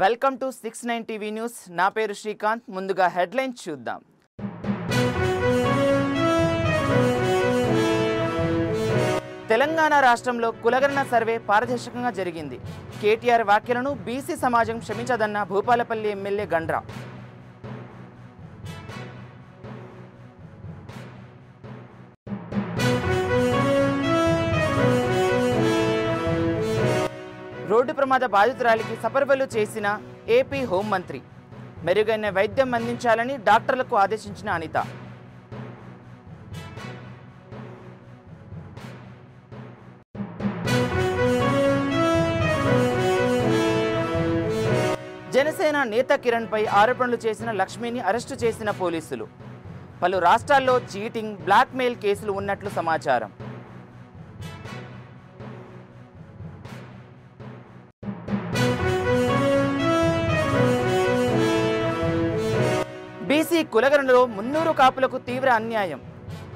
Welcome to 69 TV news. నా పేరు శ్రీకాంత్. ముందుగా హెడ్లైన్స్ చూద్దాం. తెలంగాణ రాష్ట్రంలో కులగణన సర్వే పారదర్శకంగా జరిగింది. కేటీఆర్ వ్యాఖ్యలను బీసీ సమాజం క్షమించదన్న భూపాలపల్లి ఎమ్మెల్యే గండ్రా. రోడ్డు ప్రమాద బాధితురాలికి సపర్వలు చేసిన ఏపీ హోంమంత్రి. మెరుగైన వైద్యం అందించాలని డాక్టర్లకు ఆదేశించిన అనిత. జనసేన నేత కిరణ్పై ఆరోపణలు చేసిన లక్ష్మిని అరెస్టు చేసిన పోలీసులు. పలు రాష్ట్రాల్లో చీటింగ్, బ్లాక్మెయిల్ కేసులు ఉన్నట్లు సమాచారం. బీసీ కులగణనలో 300 కాపులకు తీవ్ర అన్యాయం.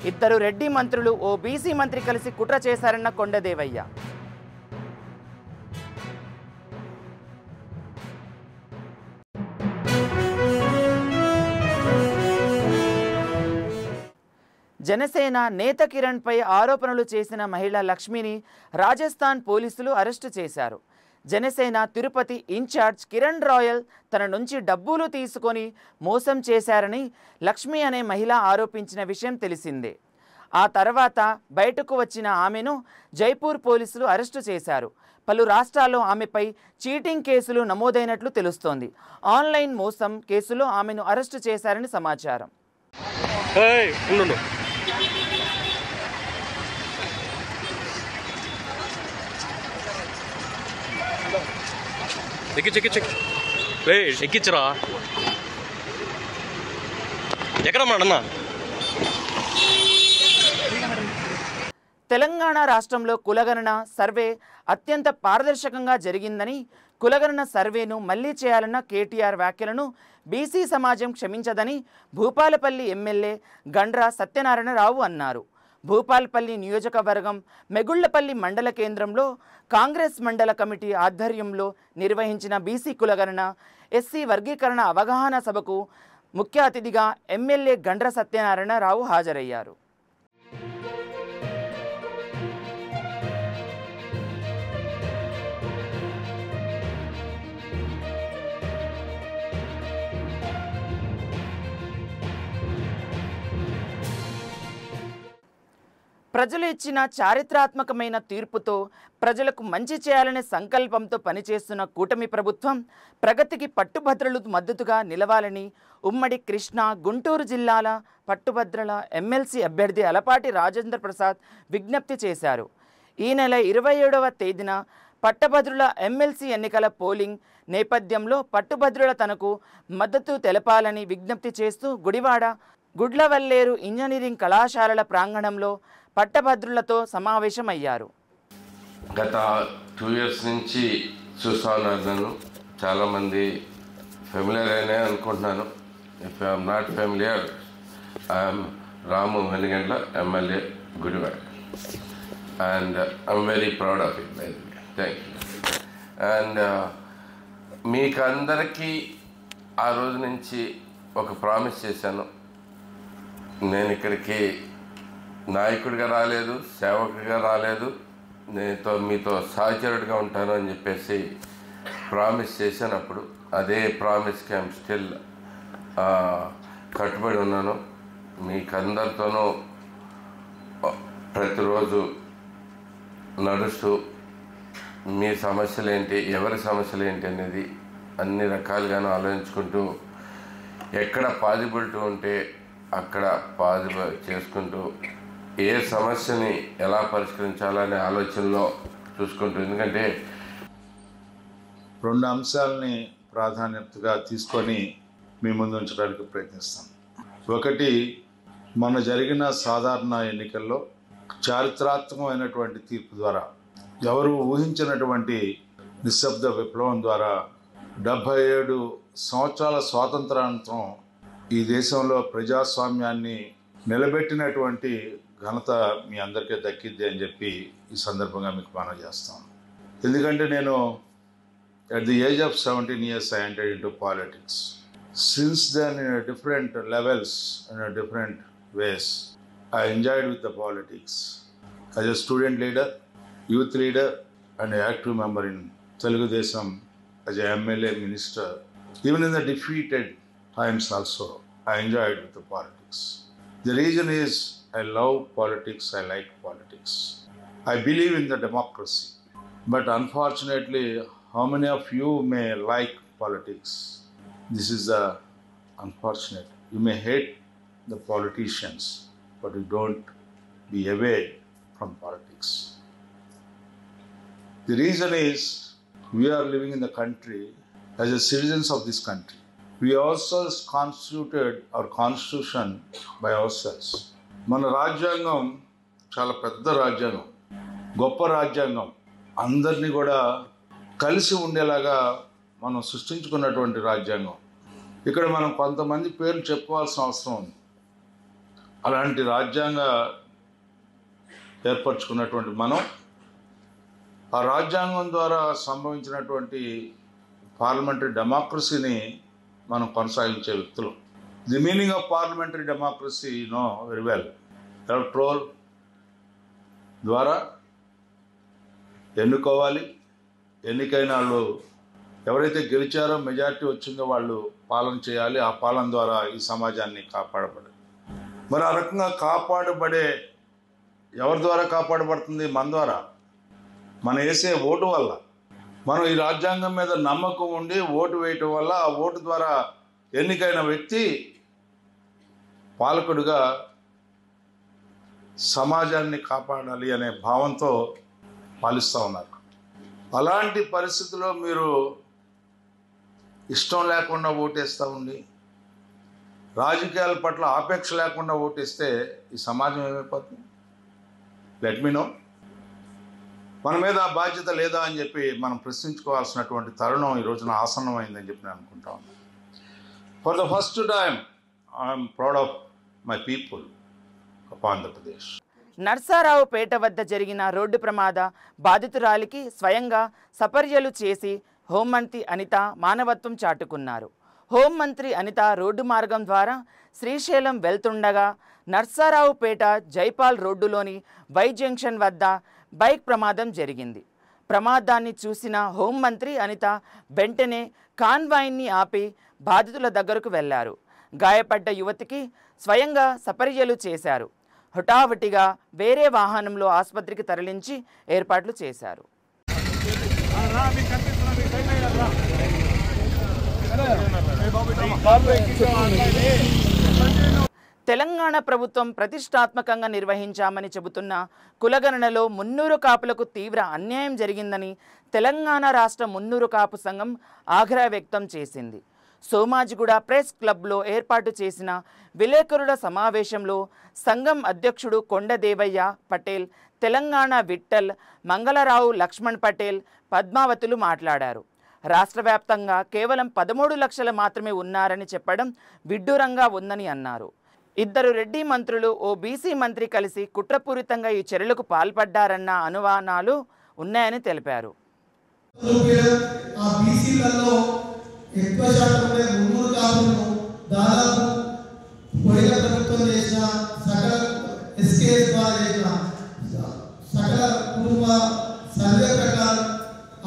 2 రెడ్డి మంత్రులు, ఓ బీసీ మంత్రి కలిసి కుట్ర చేశారన్న కొండదేవయ్య. జనసేన నేత కిరణ్పై ఆరోపణలు చేసిన మహిళ లక్ష్మిని రాజస్థాన్ పోలీసులు అరెస్టు చేశారు. జనసేన తిరుపతి ఇన్ఛార్జ్ కిరణ్ రాయల్ తన నుంచి డబ్బులు తీసుకొని మోసం చేశారని లక్ష్మి అనే మహిళ ఆరోపించిన విషయం తెలిసిందే. ఆ తర్వాత బయటకు వచ్చిన ఆమెను జైపూర్ పోలీసులు అరెస్టు చేశారు. పలు రాష్ట్రాల్లో ఆమెపై చీటింగ్ కేసులు నమోదైనట్లు తెలుస్తోంది. ఆన్లైన్ మోసం కేసులో ఆమెను అరెస్టు చేశారని సమాచారం. ఎక్కించరా ఎక్కడమ్మా. తెలంగాణ రాష్ట్రంలో కులగణన సర్వే అత్యంత పారదర్శకంగా జరిగిందని, కులగణన సర్వేను మళ్లీ చేయాలన్న కేటీఆర్ వ్యాఖ్యలను బీసీ సమాజం క్షమించదని భూపాలపల్లి ఎమ్మెల్యే గండ్రా సత్యనారాయణరావు అన్నారు. భూపాలపల్లి నియోజకవర్గం మెగుళ్లపల్లి మండల కేంద్రంలో కాంగ్రెస్ మండల కమిటీ ఆధ్వర్యంలో నిర్వహించిన బీసీ కులగణన, ఎస్సీ వర్గీకరణ అవగాహన సభకు ముఖ్య అతిథిగా ఎమ్మెల్యే గండ్ర సత్యనారాయణరావు హాజరయ్యారు. ప్రజలు ఇచ్చిన చారిత్రాత్మకమైన తీర్పుతో ప్రజలకు మంచి చేయాలనే సంకల్పంతో పనిచేస్తున్న కూటమి ప్రభుత్వం ప్రగతికి పట్టుభద్రులు మద్దతుగా నిలవాలని ఉమ్మడి కృష్ణా, గుంటూరు జిల్లాల పట్టుభద్రుల ఎమ్మెల్సీ అభ్యర్థి అలపాటి రాజేంద్ర ప్రసాద్ విజ్ఞప్తి చేశారు. ఈ నెల 27వ తేదీన పట్టభద్రుల ఎమ్మెల్సీ ఎన్నికల పోలింగ్ నేపథ్యంలో పట్టుభద్రుల తనకు మద్దతు తెలపాలని విజ్ఞప్తి చేస్తూ గుడివాడ గుడ్లవల్లేరు ఇంజనీరింగ్ కళాశాలల ప్రాంగణంలో పట్టభద్రులతో సమావేశమయ్యారు. గత 2 years నుంచి చూస్తా ఉన్నారు. నన్ను చాలామంది ఫెమిలియర్ అయినా అనుకుంటున్నాను. If I'm not familiar, I'm Ramu Venigandla, MLA Gudivada, and I'm very proud of it. Thank you. And మీకు అందరికీ ఆ రోజు నుంచి ఒక ప్రామిస్ చేశాను. నేను ఇక్కడికి నాయకుడిగా రాలేదు, సేవకుడిగా రాలేదు, మీతో సహచరుడిగా ఉంటాను అని చెప్పేసి ప్రామిస్ చేశానప్పుడు అదే ప్రామిస్కి ఐఎమ్ స్టిల్ కట్టుబడి ఉన్నాను. మీకందరితోనూ ప్రతిరోజు నడుస్తూ మీ సమస్యలు ఏంటి, ఎవరి సమస్యలు ఏంటి అనేది అన్ని రకాలుగాను ఆలోచించుకుంటూ ఎక్కడ పాజిబిలిటీ ఉంటే అక్కడ పాజిబుల్ చేసుకుంటూ ఏ సమస్యని ఎలా పరిష్కరించాలనే ఆలోచనలో చూసుకుంటూ, ఎందుకంటే 2 అంశాలని ప్రాధాన్యతగా తీసుకొని మీ ముందు ఉంచడానికి ప్రయత్నిస్తాం. ఒకటి, మన జరిగిన సాధారణ ఎన్నికల్లో చారిత్రాత్మకమైనటువంటి తీర్పు ద్వారా, ఎవరు ఊహించినటువంటి నిశ్శబ్ద విప్లవం ద్వారా 77 సంవత్సరాల స్వాతంత్రానంతరం ఈ దేశంలో ప్రజాస్వామ్యాన్ని నిలబెట్టినటువంటి ఘనత మీ అందరికీ దక్కిద్ది అని చెప్పి ఈ సందర్భంగా మీకు మనవి చేస్తాను. ఎందుకంటే నేను At the age of 17 years, I entered into politics. Since then, in a different levels, in a different ways, I enjoyed with the politics. As a student leader, youth leader, and an active member in Telugu Desam, as a MLA minister, even in the defeated times also, I enjoyed with the politics. The reason is I love politics, I like politics. I believe in the democracy. But unfortunately, how many of you may like politics? This is the unfortunate. You may hate the politicians, but you don't be away from politics. The reason is we are living in the country as a citizens of this country. We also constituted our constitution by ourselves. మన రాజ్యాంగం చాలా పెద్ద రాజ్యాంగం, గొప్ప రాజ్యాంగం. అందరినీ కూడా కలిసి ఉండేలాగా మనం సృష్టించుకున్నటువంటి రాజ్యాంగం. ఇక్కడ మనం కొంతమంది పేర్లు చెప్పుకోవాల్సిన అవసరం ఉంది. అలాంటి రాజ్యాంగ ఏర్పరచుకున్నటువంటి మనం ఆ రాజ్యాంగం ద్వారా సంభవించినటువంటి పార్లమెంటరీ డెమోక్రసీని మనం కొనసాగించే వ్యక్తులు. The meaning of parliamentary democracy know very well. Electoral ద్వారా ఎన్నుకోవాలి. ఎన్నికైన వాళ్ళు ఎవరైతే గెలిచారో, మెజారిటీ వచ్చిందో వాళ్ళు పాలన చేయాలి. ఆ పాలన ద్వారా ఈ సమాజాన్ని కాపాడబడాలి. మరి ఆ రకంగా కాపాడబడే ఎవరి ద్వారా కాపాడబడుతుంది? మన ద్వారా, మనం వేసే ఓటు వల్ల. మనం ఈ రాజ్యాంగం మీద నమ్మకం ఉండి ఓటు వేయటం వల్ల ఆ ఓటు ద్వారా ఎన్నికైన వ్యక్తి పాలకుడిగా సమాజాన్ని కాపాడాలి అనే భావంతో పాలిస్తూ ఉన్నారు. అలాంటి పరిస్థితుల్లో మీరు ఇష్టం లేకుండా ఓటేస్తూ ఉండి, రాజకీయాల పట్ల ఆపేక్ష లేకుండా ఓటేస్తే ఈ సమాజం ఏమైపోతుంది? Let me know. మన మీద ఆ బాధ్యత లేదా అని చెప్పి మనం ప్రశ్నించుకోవాల్సినటువంటి తరుణం ఈ రోజున ఆసన్నమైందని చెప్పి నేను అనుకుంటా ఉన్నాను. For the first time I'm proud of my people of Andhra Pradesh. Narasaraopet వద్ద జరిగిన రోడ్డు ప్రమాద బాధితురాలికి స్వయంగా సపర్యలు చేసి హోంమంత్రి అనిత మానవత్వం చాటుకున్నారు. హోంమంత్రి అనిత రోడ్డు మార్గం ద్వారా శ్రీశైలం వెళ్తుండగా నర్సారావుపేట జైపాల్ రోడ్డులోని వై జంక్షన్ వద్ద బైక్ ప్రమాదం జరిగింది. ప్రమాదాన్ని చూసిన హోంమంత్రి అనిత వెంటనే కాన్వాయ్ని ఆపి బాధితుల దగ్గరకు వెళ్లారు. గాయపడ్డ యువతికి స్వయంగా సపర్యలు చేశారు. హఠావటిగా వేరే వాహనంలో ఆసుపత్రికి తరలించి ఏర్పాట్లు చేశారు. తెలంగాణ ప్రభుత్వం ప్రతిష్టాత్మకంగా నిర్వహించామని చెబుతున్న కులగణనలో మున్నూరు కాపులకు తీవ్ర అన్యాయం జరిగిందని తెలంగాణ రాష్ట్ర మున్నూరు కాపు సంఘం ఆగ్రహ వ్యక్తం చేసింది. సోమాజిగూడ ప్రెస్ క్లబ్లో ఏర్పాటు చేసిన విలేకరుల సమావేశంలో సంఘం అధ్యక్షుడు కొండదేవయ్య పటేల్, తెలంగాణ విఠల్, మంగళరావు, లక్ష్మణ్ పటేల్, పద్మావతులు మాట్లాడారు. రాష్ట్ర వ్యాప్తంగా కేవలం 13 లక్షలు మాత్రమే ఉన్నారని చెప్పడం విడ్డూరంగా ఉందని అన్నారు. 2 రెడ్డి మంత్రులు, ఓ బీసీ మంత్రి కలిసి కుట్రపూరితంగా ఈ చర్యలకు పాల్పడ్డారన్న అనుమానాలు ఉన్నాయని తెలిపారు. ఎక్కువ శాతం మున్నూరు కాపులను దాదాపు పోయిన ప్రభుత్వం చేసిన సకల ఎస్కేఎస్ ద్వారా చేసిన సకల కుటుంబ సర్వే ప్రకారం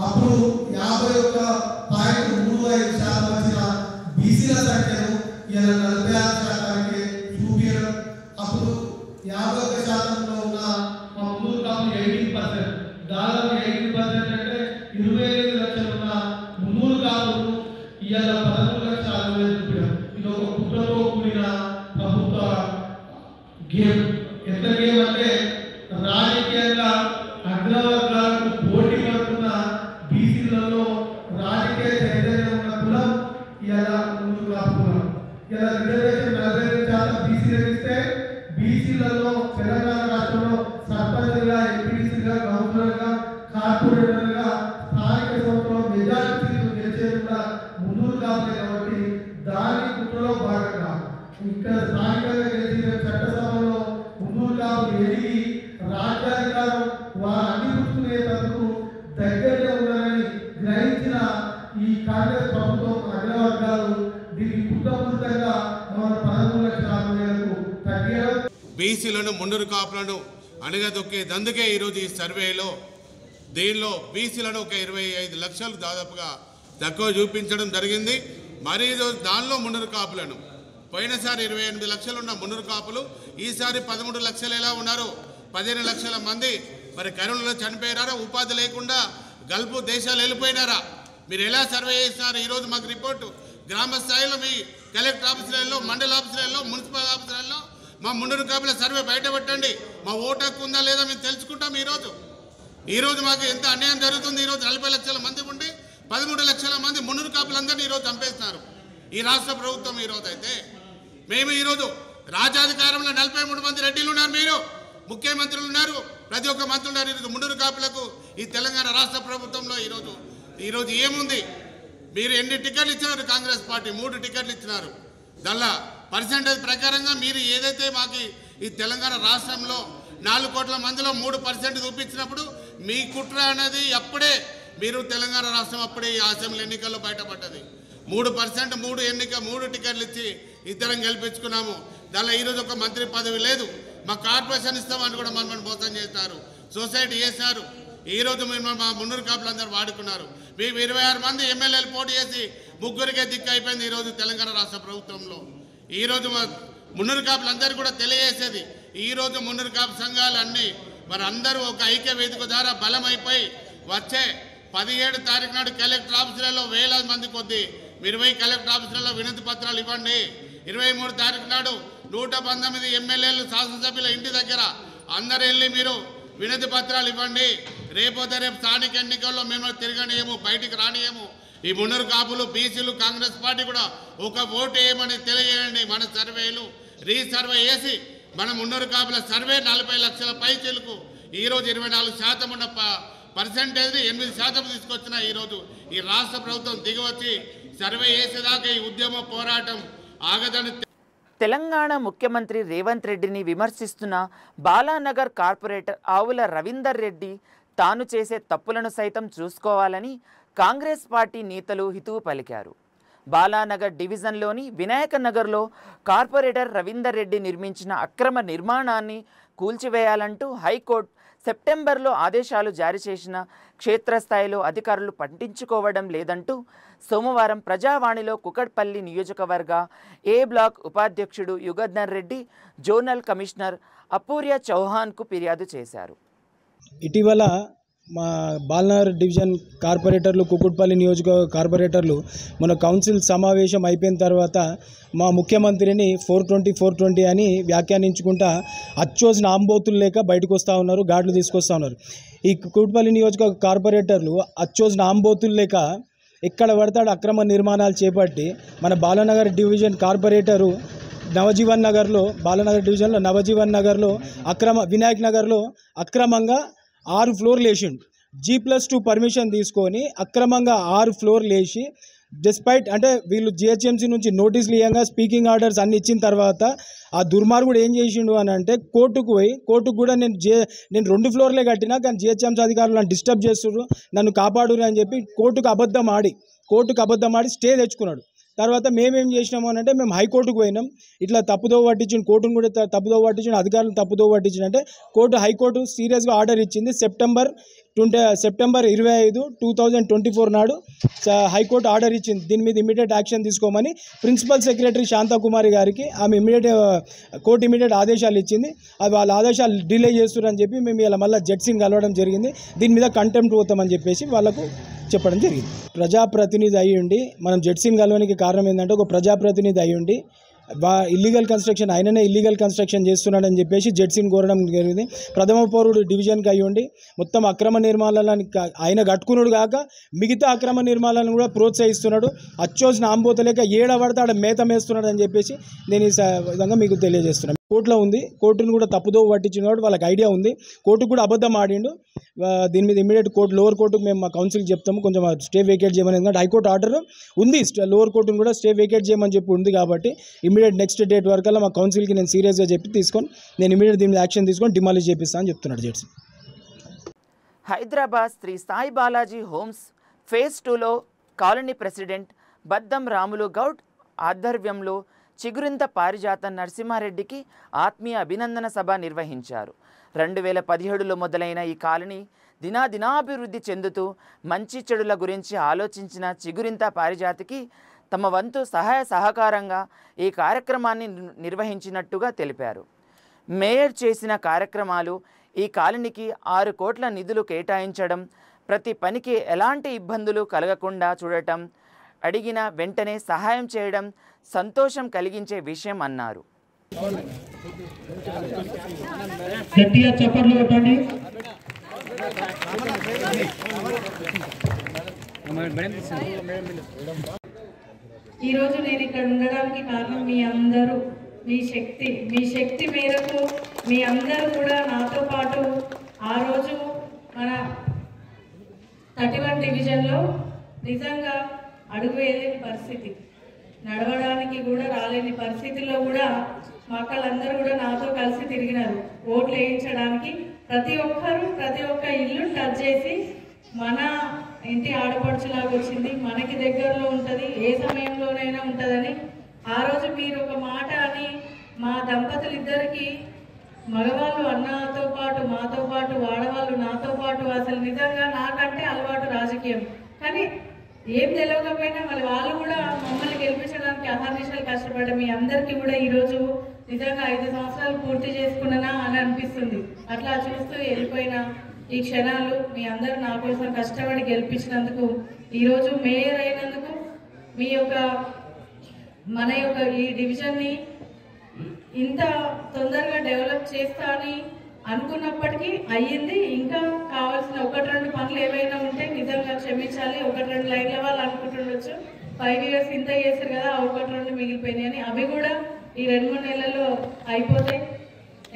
అప్పుడు 51.35% వచ్చిన బీసీల సంఖ్యను ఇలా 46% చూపించడం, అప్పుడు 51% ఉన్న మా మున్నూరు కాపులు 18%, దాదాపు 18% అంటే 25 లక్షలు ఉన్న మున్నూరు కాపులు ఇవాళ 13 లక్షల 60 వేలు చూపించడం. ఇది ఒక కుట్రతో కూడిన ప్రభుత్వ గేమ్. ఎంత గేమ్ అంటే రాజకీయంగా అగ్రవర్గాలకు పోటీ పడుతున్న బీసీలలో రాజకీయ చైతన్యం ఉన్న కులం ఇవాళ మున్నూరు కాపు కులం. ఇలా రిజర్వేషన్ 45% బీసీలకు ఇస్తే బీసీలలో తెలంగాణ రాష్ట్రంలో సర్పంచ్గా, ఎంపీటీసీగా, కౌన్సిలర్గా, కార్పొరేటర్గా, స్థానిక సంస్థలో మెజారిటీ గెలిచేది కూడా మున్నూరు కాపులే. కాబట్టి దాని కుట్రలో భాగంగా ఇక్కడ స్థానికంగా గెలిచిన చట్టసభలో మున్నూరు కాపులు ఎదిగి రాజ్యాధికారం వారు అందిపుచ్చుకునేందుకు దగ్గరగా ఉండాలని గ్రహించిన బీసీలను మున్నూరు కాపులను అణగదొక్కేదందుకే ఈరోజు ఈ సర్వేలో దీనిలో బీసీలను ఒక 25 లక్షలు దాదాపుగా తక్కువ చూపించడం జరిగింది. మరి దానిలో మున్నూరు కాపులను పోయినసారి 28 లక్షలు ఉన్న మున్నూరు కాపులు ఈసారి 13 లక్షలు ఎలా ఉన్నారు? 15 లక్షల మంది మరి కరోనాలో చనిపోయారా? ఉపాధి లేకుండా గల్ఫ్ దేశాలు వెళ్ళిపోయినారా? మీరు ఎలా సర్వే చేస్తున్నారు? ఈరోజు మాకు రిపోర్టు గ్రామ స్థాయిలో మీ కలెక్టర్ ఆఫీసులలో, మండల ఆఫీసులలో, మున్సిపల్ ఆఫీసులలో మా మున్నూరు కాపుల సర్వే బయటపెట్టండి. మా ఓటు హక్కు ఉందా లేదా మేము తెలుసుకుంటాం. ఈరోజు మాకు ఎంత అన్యాయం జరుగుతుంది. ఈరోజు 40 లక్షల మంది ఉండి 13 లక్షల మంది మున్నూరు కాపులందరినీ ఈరోజు చంపేస్తున్నారు ఈ రాష్ట్ర ప్రభుత్వం. ఈరోజు అయితే మేము ఈరోజు రాజ్యాధికారంలో 43 మంది రెడ్డిలు ఉన్నారు, మీరు ముఖ్యమంత్రులు ఉన్నారు, ప్రతి ఒక్క మంత్రులు ఉన్నారు. ఈరోజు మున్నూరు కాపులకు ఈ తెలంగాణ రాష్ట్ర ప్రభుత్వంలో ఈరోజు ఏముంది? మీరు ఎన్ని టికెట్లు ఇచ్చినారు? కాంగ్రెస్ పార్టీ 3 టికెట్లు ఇచ్చినారు. దానిలో పర్సెంటేజ్ ప్రకారంగా మీరు ఏదైతే మాకు ఈ తెలంగాణ రాష్ట్రంలో 4 కోట్ల మందిలో 3% చూపించినప్పుడు మీ కుట్ర అనేది అప్పుడే మీరు తెలంగాణ రాష్ట్రం అప్పుడే ఈ అసెంబ్లీ ఎన్నికల్లో బయటపడ్డది. 3% 3 టికెట్లు ఇచ్చి ఇద్దరం గెలిపించుకున్నాము. దానిలో ఈరోజు ఒక మంత్రి పదవి లేదు. మా కార్పొరేషన్ ఇస్తామని కూడా మనల్ని మోసం చేస్తారు, సొసైటీ చేశారు. ఈరోజు మీరు మా మున్నూరు కాపులందరూ వాడుకున్నారు. మేము 26 మంది ఎమ్మెల్యేలు పోటీ చేసి 3కే దిక్కు అయిపోయింది ఈరోజు తెలంగాణ రాష్ట్ర ప్రభుత్వంలో. ఈరోజు మా మున్నూరు కాపులందరూ కూడా తెలియజేసేది, ఈరోజు మున్నూరు కాపు సంఘాలు అన్నీ మరి అందరూ ఒక ఐక్య వేదిక ద్వారా బలం అయిపోయి వచ్చే 17 తారీఖు నాడు కలెక్టర్ ఆఫీసులలో వేలాది మంది కొద్ది 20 కలెక్టర్ ఆఫీసులలో వినతి పత్రాలు ఇవ్వండి. 23 తారీఖు నాడు 119 ఎమ్మెల్యేలు శాసనసభ్యుల ఇంటి దగ్గర అందరు వెళ్ళి మీరు వినతి పత్రాలు ఇవ్వండి. రేపోతే రేపు స్థానిక ఎన్నికల్లో మేము తిరగనియము, బయటికి రానియము. ఈ మున్నూరు కాపులు, బీసీలు, కాంగ్రెస్ పార్టీ కూడా ఒక ఓటు వేయమని తెలియజేయండి. మన సర్వేలు రీసర్వే చేసి మన మున్నూరు కాపుల సర్వే 40 లక్షల పైచీలకు ఈరోజు 24% ఉన్న పర్సెంటేజ్ 8% తీసుకొచ్చిన ఈరోజు ఈ రాష్ట్ర ప్రభుత్వం దిగివచ్చి సర్వే చేసేదాకా ఈ ఉద్యమ పోరాటం ఆగదని. తెలంగాణ ముఖ్యమంత్రి రేవంత్ రెడ్డిని విమర్శిస్తున్న బాలానగర్ కార్పొరేటర్ ఆవుల రవీందర్ రెడ్డి తాను చేసే తప్పులను సైతం చూసుకోవాలని కాంగ్రెస్ పార్టీ నేతలు హితవు పలికారు. బాలానగర్ డివిజన్లోని వినాయక నగర్లో కార్పొరేటర్ రవీందర్ రెడ్డి నిర్మించిన అక్రమ నిర్మాణాన్ని కూల్చివేయాలంటూ హైకోర్టు సెప్టెంబర్లో ఆదేశాలు జారీ చేసిన క్షేత్రస్థాయిలో అధికారులు పట్టించుకోవడం లేదంటూ సోమవారం ప్రజావాణిలో కుకట్పల్లి నియోజకవర్గ ఏ బ్లాక్ ఉపాధ్యక్షుడు యుగధర్ రెడ్డి జోనల్ కమిషనర్ అపూర్య చౌహాన్కు ఫిర్యాదు చేశారు. ఇటీవల మా బాలనగర్ డివిజన్ కార్పొరేటర్లు, కుకుట్పల్లి నియోజకవర్గ కార్పొరేటర్లు మన కౌన్సిల్ సమావేశం అయిపోయిన తర్వాత మా ముఖ్యమంత్రిని 420 అని వ్యాఖ్యానించుకుంటా అచ్చోసిన ఆంబోతులు లేక బయటకు వస్తూ ఉన్నారు, గాడ్లు తీసుకొస్తూ ఉన్నారు. ఈ కుకుట్పల్లి నియోజకవర్గ కార్పొరేటర్లు అచ్చోసిన ఆంబోతులు లేక ఎక్కడ పడతాడు అక్రమ నిర్మాణాలు చేపట్టి మన బాలనగర్ డివిజన్ కార్పొరేటరు నవజీవన్ నగర్లో, బాలనగర్ డివిజన్లో నవజీవన్ నగర్లో వినాయక్ నగర్లో అక్రమంగా 6 ఫ్లోర్లు వేసిండు. G+2 పర్మిషన్ తీసుకొని అక్రమంగా 6 ఫ్లోర్లు వేసి డిస్పైట్ అంటే వీళ్ళు జిహెచ్ఎంసీ నుంచి నోటీసులు ఇవ్వగా స్పీకింగ్ ఆర్డర్స్ అన్ని ఇచ్చిన తర్వాత ఆ దుర్మార్గుడు ఏం చేసిండు అని అంటే కోర్టుకు పోయి, కోర్టుకు కూడా నేను 2 ఫ్లోర్లే కట్టినా కానీ జిహెచ్ఎంసీ అధికారులు నన్ను డిస్టర్బ్ చేస్తున్నారు, నన్ను కాపాడురు అని చెప్పి కోర్టుకు అబద్ధం ఆడి స్టే తెచ్చుకున్నాడు. తర్వాత మేమేం చేసినాము అని అంటే మేము హైకోర్టుకు పోయినాం. ఇట్లా తప్పుదోవ పట్టించిన, కోర్టును కూడా తప్పుదోవ పట్టించిన, అధికారులను తప్పుదోవ పట్టించిన అంటే హైకోర్టు సీరియస్గా ఆర్డర్ ఇచ్చింది. సెప్టెంబర్ 25, 2024 నాడు హైకోర్టు ఆర్డర్ ఇచ్చింది. దీని మీద ఇమీడియట్ యాక్షన్ తీసుకోమని ప్రిన్సిపల్ సెక్రటరీ శాంతకుమారి గారికి ఆమె కోర్టు ఇమీడియట్ ఆదేశాలు ఇచ్చింది. అది వాళ్ళ ఆదేశాలు డిలే చేస్తున్నారని చెప్పి మేము ఇలా మళ్ళీ జడ్జిని కలవడం జరిగింది. దీని మీద కంటెంప్ట్ పోతామని చెప్పేసి వాళ్ళకు చెప్పడం జరిగింది. ప్రజాప్రతినిధి అయ్యుండి మనం జడ్జిని కలవడానికి కారణం ఏంటంటే ఒక ప్రజాప్రతినిధి అయ్యుండి ఇల్లీగల్ కన్స్ట్రక్షన్ ఆయననే ఇల్లీగల్ కన్స్ట్రక్షన్ చేస్తున్నాడని చెప్పేసి జడ్జిని కోరడం జరిగింది. ప్రథమ పౌరుడు డివిజన్కి అయ్యుండి మొత్తం అక్రమ నిర్మాణాలను ఆయన కట్టుకున్నాడు కాక మిగతా అక్రమ నిర్మాణాలను కూడా ప్రోత్సహిస్తున్నాడు. అచ్చోసిన ఆంబోతలేక ఏడబడతాడు మేత మేస్తున్నాడు అని చెప్పేసి నేను ఈ విధంగా మీకు తెలియజేస్తున్నాను. కోర్టులో ఉంది, కోర్టును కూడా తప్పుదోవ పట్టించిన వాడు వాళ్ళకి ఐడియా ఉంది, కోర్టుకు కూడా అబద్ధం ఆడిండు. దీని మీద ఇమీడియట్ లోవర్ కోర్టుకు మేము మా కౌన్సిల్కి చెప్తాము కొంచెం స్టే వేకేట్ చేయమని. ఎందుకంటే హైకోర్టు ఆర్డర్ ఉంది, లోవర్ కోర్టును కూడా స్టే వేకేట్ చేయమని చెప్పి ఉంది. కాబట్టి ఇమీడియట్ నెక్స్ట్ డేట్ వరకల్లా మా కౌన్సిల్కి నేను సీరియస్గా తీసుకొని నేను ఇమీడియట్ దీని మీద యాక్షన్ తీసుకొని డిమాలిష్ చేపిస్తాను అని చెప్తున్నాడు judge. Hyderabad Shri Sai Balaji homes phase 2లో కాలనీ ప్రెసిడెంట్ బద్దం రాములు గౌడ్ ఆధ్వర్యంలో చిగురింత పారిజాత నరసింహారెడ్డికి ఆత్మీయ అభినందన సభ నిర్వహించారు. 2017లో మొదలైన ఈ కాలనీ దినాభివృద్ధి చెందుతూ మంచి చెడుల గురించి ఆలోచించిన చిగురింత పారిజాతికి తమ వంతు సహాయ సహకారంగా ఈ కార్యక్రమాన్ని నిర్వహించినట్టుగా తెలిపారు. మేయర్ చేసిన కార్యక్రమాలు ఈ కాలనీకి 6 కోట్ల నిధులు కేటాయించడం, ప్రతి పనికి ఎలాంటి ఇబ్బందులు కలగకుండా చూడటం, అడిగిన వెంటనే సహాయం చేయడం సంతోషం కలిగించే విషయం అన్నారు. ఈరోజు నేను ఇక్కడ ఉండడానికి కారణం మీ అందరూ, మీ శక్తి మేరకు మీ అందరూ కూడా నాతో పాటు ఆ రోజు మన 31 డివిజన్లో నిజంగా అడుగు వేయలేని పరిస్థితి, నడవడానికి కూడా రాలేని పరిస్థితిలో కూడా మా అక్కలందరూ కూడా నాతో కలిసి తిరిగినారు. ఓట్లు వేయించడానికి ప్రతి ఒక్క ఇల్లు టచ్ చేసి మన ఇంటి ఆడపడుచులాగా వచ్చింది, మనకి దగ్గరలో ఉంటుంది, ఏ సమయంలోనైనా ఉంటుందని ఆ రోజు మీరు ఒక మాట అని మా దంపతులు ఇద్దరికి, మగవాళ్ళు అన్నతో పాటు మాతో పాటు, ఆడవాళ్ళు నాతో పాటు, అసలు నిజంగా నాకంటే అలవాటు రాజకీయం, కానీ ఏం తెలియకపోయినా మళ్ళీ వాళ్ళు కూడా మమ్మల్ని గెలిపించడానికి అహర్నిశలు కష్టపడ్డ మీ అందరికీ కూడా ఈరోజు నిజంగా 5 సంవత్సరాలు పూర్తి చేసుకున్నానా అని అనిపిస్తుంది. అట్లా చూస్తూ వెళ్ళిపోయిన ఈ క్షణాలు మీ అందరూ నా కోసం కష్టపడి గెలిపించినందుకు, ఈరోజు మేయర్ అయినందుకు, మీ యొక్క మన యొక్క ఈ డివిజన్ని ఇంత తొందరగా డెవలప్ చేస్తా అని అనుకున్నప్పటికీ అయ్యింది. ఇంకా కావాల్సిన 1-2 పనులు ఏవైనా ఉంటే నిజంగా క్షమించాలి. 1-2 లైన్ల వాళ్ళు అనుకుంటుండొచ్చు 5 ఇయర్స్ ఇంత చేశారు కదా, 1-2 మిగిలిపోయినాయి అని. అవి కూడా ఈ 2-3 నెలల్లో అయిపోతాయి.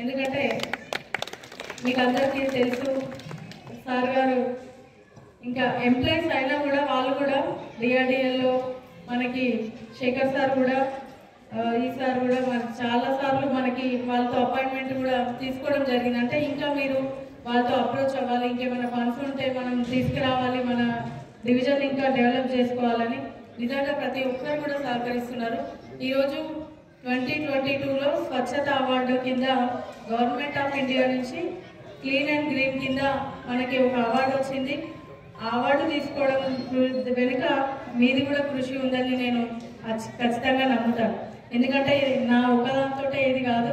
ఎందుకంటే మీకు అందరికీ తెలుసు, సార్ గారు ఇంకా ఎంప్లాయీస్ అయినా కూడా వాళ్ళు కూడా డిఆర్డిఎల్లో మనకి శేఖర్ సార్ కూడా, ఈసారి కూడా మనకి చాలా సార్లు మనకి వాళ్ళతో అపాయింట్మెంట్ కూడా తీసుకోవడం జరిగింది. అంటే ఇంకా మీరు వాళ్ళతో అప్రోచ్ అవ్వాలి, ఇంకేమైనా ఫండ్స్ ఉంటే మనం తీసుకురావాలి, మన డివిజన్ ఇంకా డెవలప్ చేసుకోవాలని నిజంగా ప్రతి ఒక్కరు కూడా సహకరిస్తున్నారు. ఈరోజు 2022లో స్వచ్ఛత అవార్డు కింద గవర్నమెంట్ ఆఫ్ ఇండియా నుంచి క్లీన్ అండ్ గ్రీన్ కింద మనకి ఒక అవార్డు వచ్చింది. ఆ అవార్డు తీసుకోవడం వెనుక మీది కూడా కృషి ఉందని నేను ఖచ్చితంగా నమ్ముతాను. ఎందుకంటే నా ఒకదాంతో ఇది కాదు,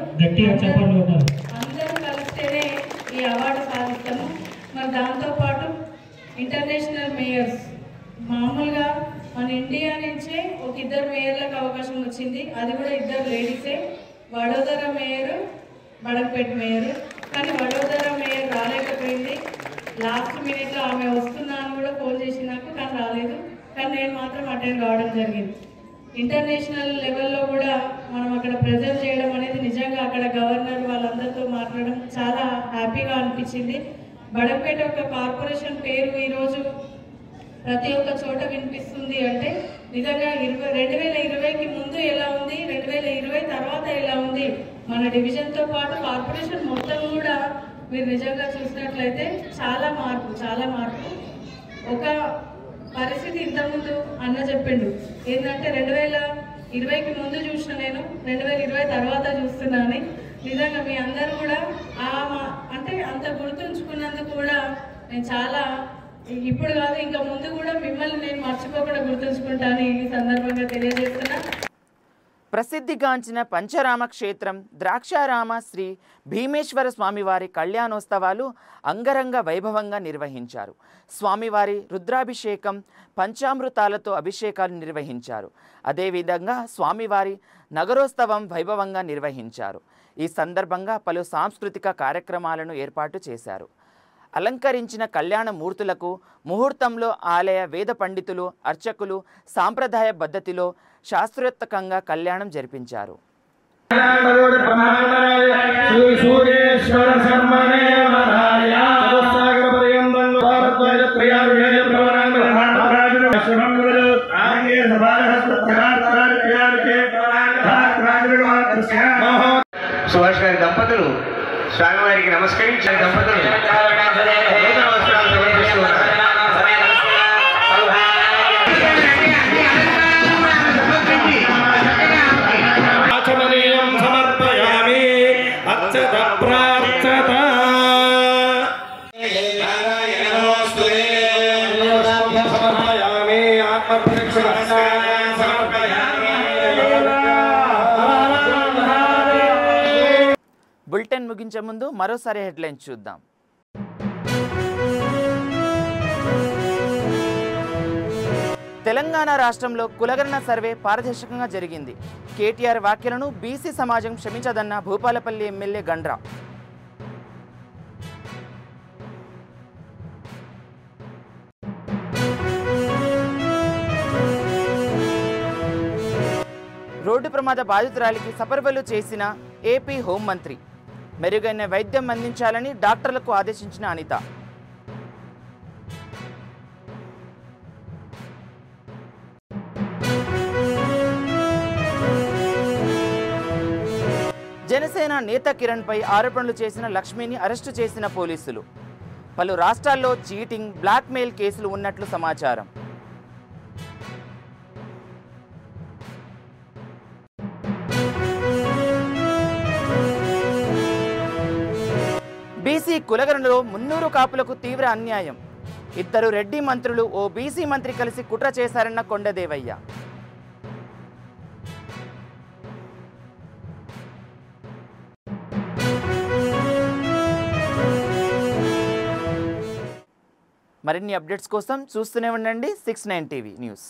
అందరూ కలిస్తేనే ఈ అవార్డు సాధిస్తాము. మరి దాంతోపాటు ఇంటర్నేషనల్ మేయర్స్, మామూలుగా మన ఇండియా నుంచే ఒక 2 మేయర్లకు అవకాశం వచ్చింది, అది కూడా 2 లేడీసే, వడోదర మేయర్, బడక్పేట మేయర్. కానీ వడోదర మేయర్ రాలేకపోయింది. లాస్ట్ మినిట్లో ఆమె వస్తున్నా అని కూడా ఫోన్ చేసి నాకు, కానీ రాలేదు. కానీ నేను మాత్రం అటెండ్ కావడం జరిగింది. ఇంటర్నేషనల్ లెవెల్లో కూడా మనం అక్కడ ప్రెజెంట్ చేయడం అనేది నిజంగా అక్కడ గవర్నర్ వాళ్ళందరితో మాట్లాడడం చాలా హ్యాపీగా అనిపించింది. బడక్పేట ఒక కార్పొరేషన్ పేరు ఈరోజు ప్రతి ఒక్క చోట వినిపిస్తుంది అంటే నిజంగా 2020కి ముందు ఎలా ఉంది, 2020 తర్వాత ఎలా ఉంది, మన డివిజన్తో పాటు కార్పొరేషన్ మొత్తం కూడా మీరు నిజంగా చూసినట్లయితే చాలా మార్పు. ఒక పరిస్థితి ఇంతకుముందు అన్న చెప్పిండు ఏంటంటే 2020కి ముందు చూసిన నేను, 2020 తర్వాత చూస్తున్నాను. నిజంగా మీ అందరూ కూడా అంటే అంత గుర్తుంచుకున్నందుకు కూడా నేను చాలా, ఇప్పుడు కాదు ఇంకా ముందు కూడా మిమ్మల్ని నేను మర్చిపోకుండా గుర్తుంచుకుంటాను ఈ సందర్భంగా తెలియజేస్తున్నా. ప్రసిద్ధిగాంచిన పంచరామ క్షేత్రం ద్రాక్షారామ శ్రీ భీమేశ్వర స్వామివారి కళ్యాణోత్సవాలు అంగరంగ వైభవంగా నిర్వహించారు. స్వామివారి రుద్రాభిషేకం, పంచామృతాలతో అభిషేకాలు నిర్వహించారు. అదేవిధంగా స్వామివారి నగరోత్సవం వైభవంగా నిర్వహించారు. ఈ సందర్భంగా పలు సాంస్కృతిక కార్యక్రమాలను ఏర్పాటు చేశారు. అలంకరించిన కళ్యాణ మూర్తులకు ముహూర్తంలో ఆలయ వేద పండితులు, అర్చకులు సాంప్రదాయ పద్ధతిలో శాస్త్రోక్తంగా కళ్యాణం జరిపించారు. సుభాష్ గారి దంపతులు స్వామివారికి నమస్కరించిన దంపతులు నూతన వస్త్రాలు సమర్పిస్తూ ఉన్నారు. బులెటిన్ ముగించే ముందు మరోసారి హెడ్లైన్స్ చూద్దాం. తెలంగాణ రాష్ట్రంలో కులగణన సర్వే పారదర్శకంగా జరిగింది. కేటీఆర్ వ్యాఖ్యలను బీసీ సమాజం క్షమించదన్న భూపాలపల్లి ఎమ్మెల్యే గండ్రా. రోడ్డు ప్రమాద బాధితురాలికి సపర్వలు చేసిన ఏపీ హోంమంత్రి. మెరుగైన వైద్యం అందించాలని డాక్టర్లకు ఆదేశించిన అనిత. జనసేన నేత కిరణ్పై ఆరోపణలు చేసిన లక్ష్మిని అరెస్టు చేసిన పోలీసులు. పలు రాష్ట్రాల్లో చీటింగ్, బ్లాక్మెయిల్ కేసులు ఉన్నట్లు సమాచారం. బీసీ కులగణనలో 300 కాపులకు తీవ్ర అన్యాయం. 2 రెడ్డి మంత్రులు, ఓ బీసీ మంత్రి కలిసి కుట్ర చేశారన్న కొండదేవయ్య. మరిన్ని అప్డేట్స్ కోసం చూస్తూనే ఉండండి 69 టీవీ న్యూస్.